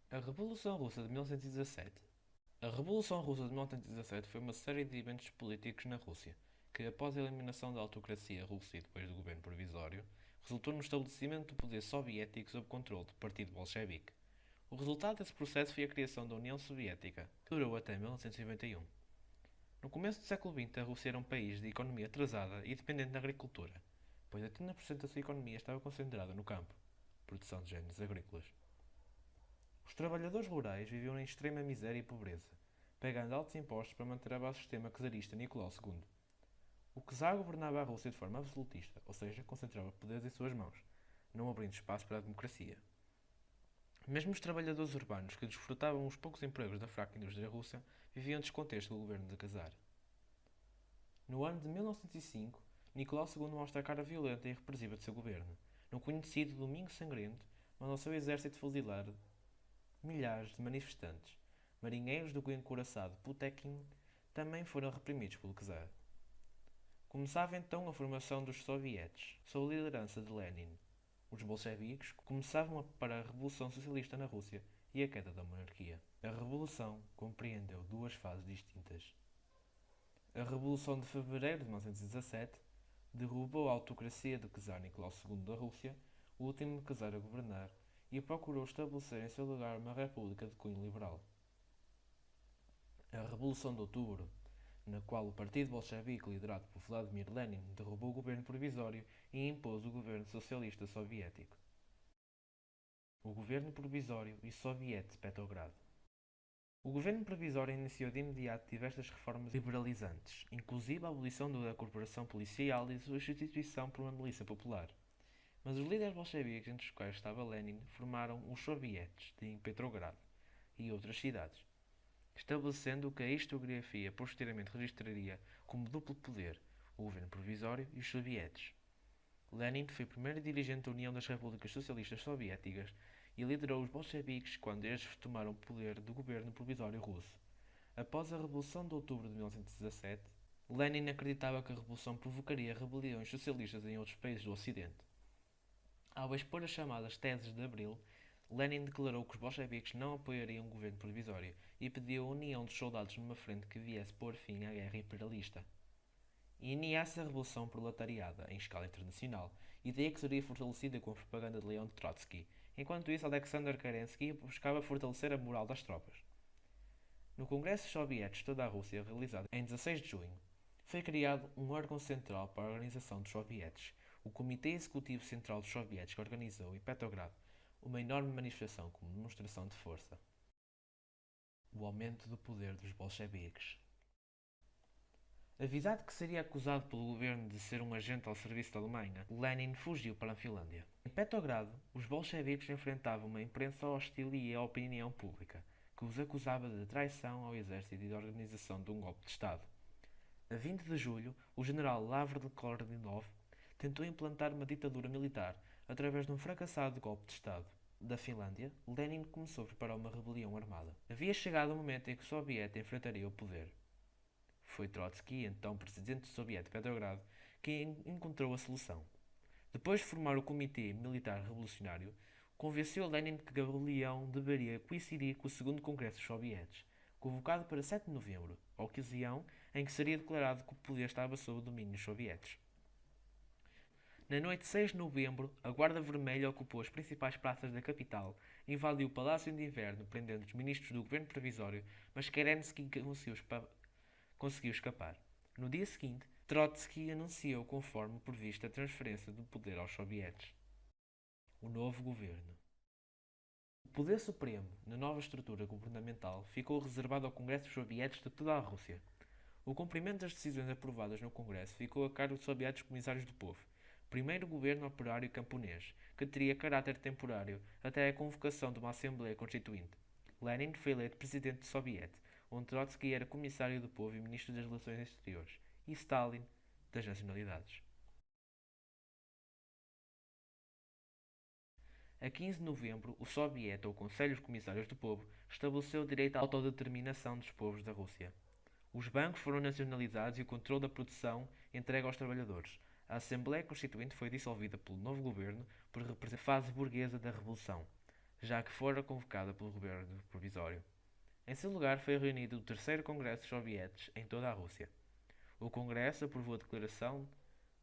A Revolução Russa de 1917. A Revolução Russa de 1917 foi uma série de eventos políticos na Rússia, que, após a eliminação da autocracia russa e depois do governo provisório, resultou no estabelecimento do poder soviético sob controle do Partido Bolchevique. O resultado desse processo foi a criação da União Soviética, que durou até 1991. No começo do século XX, a Rússia era um país de economia atrasada e dependente da agricultura, pois 80% da sua economia estava concentrada no campo, produção de géneros agrícolas. Os trabalhadores rurais viviam em extrema miséria e pobreza, pagando altos impostos para manter a base do sistema czarista Nicolau II. O czar governava a Rússia de forma absolutista, ou seja, concentrava poderes em suas mãos, não abrindo espaço para a democracia. Mesmo os trabalhadores urbanos, que desfrutavam os poucos empregos da fraca indústria russa, viviam descontentes do governo de czar. No ano de 1905, Nicolau II mostra a cara violenta e repressiva de seu governo. No conhecido Domingo Sangrento, manda o seu exército fuzilar milhares de manifestantes. Marinheiros do encouraçado Putekin também foram reprimidos pelo czar. Começava então a formação dos sovietes, sob a liderança de Lenin. Os bolcheviques começavam a preparar a Revolução Socialista na Rússia e a queda da monarquia. A Revolução compreendeu duas fases distintas. A Revolução de Fevereiro de 1917 derrubou a autocracia do czar Nicolau II da Rússia, o último czar a governar, e procurou estabelecer em seu lugar uma república de cunho liberal. A Revolução de Outubro, na qual o Partido Bolchevique, liderado por Vladimir Lenin, derrubou o governo provisório e impôs o governo socialista soviético. O governo provisório e soviete de Petrogrado. O governo provisório iniciou de imediato diversas reformas liberalizantes, inclusive a abolição da corporação policial e a sua substituição por uma milícia popular. Mas os líderes bolcheviques, entre os quais estava Lenin, formaram os sovietes em Petrogrado e outras cidades, estabelecendo o que a historiografia posteriormente registraria como duplo poder, o governo provisório e os sovietes. Lenin foi o primeiro dirigente da União das Repúblicas Socialistas Soviéticas e liderou os bolcheviques quando estes tomaram o poder do governo provisório russo. Após a Revolução de Outubro de 1917, Lenin acreditava que a revolução provocaria rebeliões socialistas em outros países do Ocidente. Ao expor as chamadas Teses de Abril, Lenin declarou que os bolcheviques não apoiariam um governo provisório e pediu a união dos soldados numa frente que viesse pôr fim à guerra imperialista. Inicia-se a Revolução Proletariada em escala internacional, ideia que seria fortalecida com a propaganda de Leon Trotsky. Enquanto isso, Alexander Kerensky buscava fortalecer a moral das tropas. No Congresso dos Sovietes de toda a Rússia, realizado em 16 de junho, foi criado um órgão central para a organização dos Sovietes, o Comitê Executivo Central dos Sovietes, que organizou em Petrogrado uma enorme manifestação como demonstração de força. O aumento do poder dos bolcheviques. Avisado que seria acusado pelo governo de ser um agente ao serviço da Alemanha, Lenin fugiu para a Finlândia. Em Petrogrado, os bolcheviques enfrentavam uma imprensa hostil e a opinião pública, que os acusava de traição ao exército e de organização de um golpe de Estado. A 20 de julho, o general Lavrov Kornilov tentou implantar uma ditadura militar através de um fracassado golpe de Estado. Da Finlândia, Lenin começou a preparar uma rebelião armada. Havia chegado o momento em que o soviete enfrentaria o poder. Foi Trotsky, então presidente soviético de Petrogrado, que encontrou a solução. Depois de formar o Comitê Militar Revolucionário, convenceu Lenin que a rebelião deveria coincidir com o segundo Congresso dos Sovietes, convocado para 7 de novembro, a ocasião em que seria declarado que o poder estava sob o domínio dos sovietes. Na noite de 6 de novembro, a Guarda Vermelha ocupou as principais praças da capital, invadiu o Palácio de Inverno, prendendo os ministros do governo provisório, mas Kerensky conseguiu escapar. No dia seguinte, Trotsky anunciou, conforme previsto, a transferência do poder aos sovietes. O novo governo. O poder supremo, na nova estrutura governamental, ficou reservado ao Congresso dos Sovietes de toda a Rússia. O cumprimento das decisões aprovadas no Congresso ficou a cargo dos Sovietes Comissários do Povo, primeiro governo operário camponês, que teria caráter temporário até a convocação de uma Assembleia Constituinte. Lenin foi eleito presidente do Soviete, onde Trotsky era comissário do povo e ministro das Relações Exteriores, e Stalin das nacionalidades. A 15 de novembro, o Soviete, ou Conselho dos Comissários do Povo, estabeleceu o direito à autodeterminação dos povos da Rússia. Os bancos foram nacionalizados e o controle da produção entregue aos trabalhadores. A Assembleia Constituinte foi dissolvida pelo novo governo por representar a fase burguesa da Revolução. já que fora convocada pelo governo provisório. Em seu lugar foi reunido o terceiro Congresso dos Sovietes em toda a Rússia. O Congresso aprovou a Declaração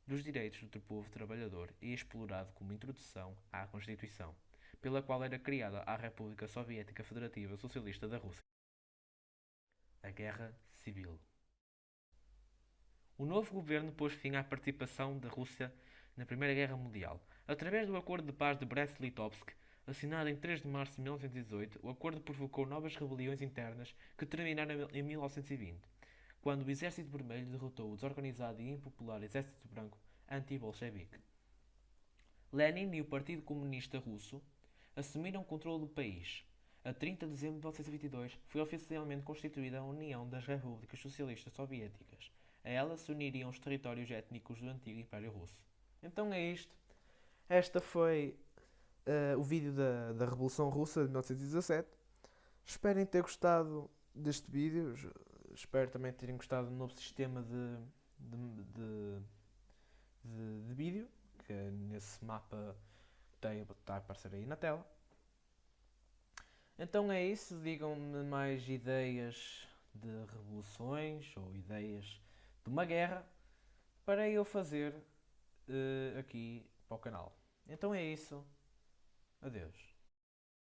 dos Direitos do Povo Trabalhador e explorado como introdução à Constituição, pela qual era criada a República Soviética Federativa Socialista da Rússia. A Guerra Civil. O novo governo pôs fim à participação da Rússia na Primeira Guerra Mundial. Através do Acordo de Paz de Brest-Litovsk, assinado em 3 de março de 1918, o acordo provocou novas rebeliões internas que terminaram em 1920, quando o Exército Vermelho derrotou o desorganizado e impopular Exército Branco anti-bolchevique. Lenin e o Partido Comunista Russo assumiram o controle do país. A 30 de dezembro de 1922 foi oficialmente constituída a União das Repúblicas Socialistas Soviéticas. A ela se uniriam os territórios étnicos do antigo Império Russo. Então é isto. Esta foi o vídeo da Revolução Russa de 1917. Esperem ter gostado deste vídeo. Espero também terem gostado do novo sistema de, de vídeo, que nesse mapa está a aparecer aí na tela. Então é isso. Digam-me mais ideias de revoluções ou ideias de uma guerra para eu fazer aqui para o canal. Então é isso. Adeus.